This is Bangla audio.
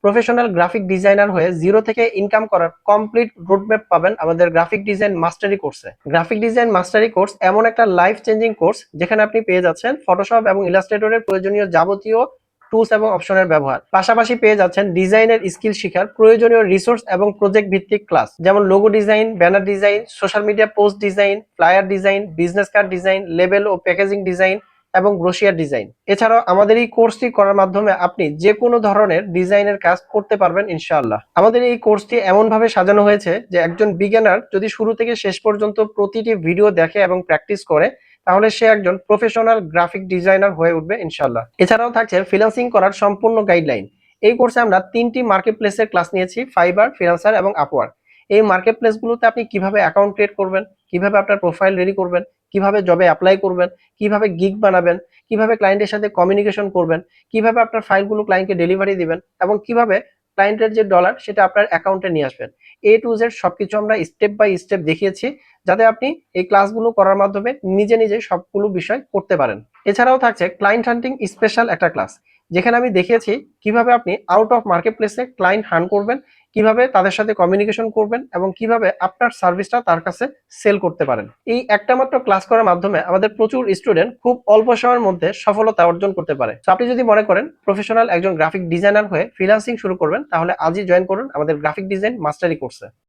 প্রফেশনাল গ্রাফিক ডিজাইনার হয়ে জিরো থেকে ইনকাম করার কমপ্লিট রোডম্যাপ পাবেন আমাদের গ্রাফিক ডিজাইন মাস্টারি কোর্সে। গ্রাফিক ডিজাইন মাস্টারি কোর্স এমন একটা লাইফ চেঞ্জিং কোর্স যেখানে আপনি পেয়ে যাচ্ছেন ফটোশপ এবং ইলাস্ট্রেটরের প্রয়োজনীয় যাবতীয় টুলস এবং অপশনের ব্যবহার, পাশাপাশি পেয়ে যাচ্ছেন ডিজাইনের স্কিল শেখার প্রয়োজনীয় রিসোর্স এবং প্রজেক্ট ভিত্তিক ক্লাস, যেমন logo design, banner design, social media post design, flyer design, business card design, label ও প্যাকেজিং ডিজাইন এবং ব্রোশিয়ার ডিজাইন। এছাড়াও আমাদের এই কোর্সটি করার মাধ্যমে আপনি যে কোনো ধরনের ডিজাইনের কাজ করতে পারবেন ইনশাআল্লাহ। আমাদের এই কোর্সটি এমন ভাবে সাজানো হয়েছে যে একজন বিগিনার যদি শুরু থেকে শেষ পর্যন্ত প্রতিটি ভিডিও দেখে এবং প্র্যাকটিস করে তাহলে সে একজন প্রফেশনাল গ্রাফিক ডিজাইনার হয়ে উঠবে ইনশাআল্লাহ। এছাড়াও থাকছে ফ্রিল্যান্সিং করার সম্পূর্ণ গাইডলাইন। এই কোর্সে আমরা 3টি মার্কেট প্লেসের ক্লাস নিয়েছি, ফাইবার, ফ্রিল্যান্সার এবং আপওয়ার্ক। এই মার্কেট প্লেসগুলোতে আপনি কিভাবে অ্যাকাউন্ট ক্রিয়েট করবেন, কিভাবে আপনার প্রোফাইল রেডি করবেন, কিভাবে জবে অ্যাপ্লাই করবেন, কিভাবে গিগ বানাবেন, কিভাবে ক্লায়েন্টের সাথে কমিউনিকেশন করবেন, কিভাবে আপনার ফাইলগুলো ক্লায়েন্টকে ডেলিভারি দিবেন এবং কিভাবে ক্লায়েন্টের যে ডলার সেটা আপনার অ্যাকাউন্টে নিয়ে আসবেন, এ টু জেড সবকিছু আমরা স্টেপ বাই স্টেপ দেখিয়েছি যাতে আপনি এই ক্লাসগুলো করার মাধ্যমে নিজে নিজে সবগুলো বিষয় করতে পারেন। এছাড়াও থাকছে ক্লায়েন্ট হান্টিং স্পেশাল একটা ক্লাস, যেখানে আমি দেখিয়েছি কিভাবে আপনি আউট অফ মার্কেট প্লেসে ক্লায়েন্ট হান্ট করবেন, কিভাবে তাদের সাথে কমিউনিকেশন করবেন এবং কিভাবে আপনার সার্ভিসটা তার কাছে সেল করতে পারেন। এই একটা মাত্র ক্লাস করার মাধ্যমে আমাদের প্রচুর স্টুডেন্ট খুব অল্প সময়ের মধ্যে সফলতা অর্জন করতে পারে। তো আপনি যদি মনে করেন প্রফেশনাল একজন গ্রাফিক ডিজাইনার হয়ে ফ্রিল্যান্সিং শুরু করবেন তাহলে আজই জয়েন করুন আমাদের গ্রাফিক ডিজাইন মাস্টারি কোর্সে।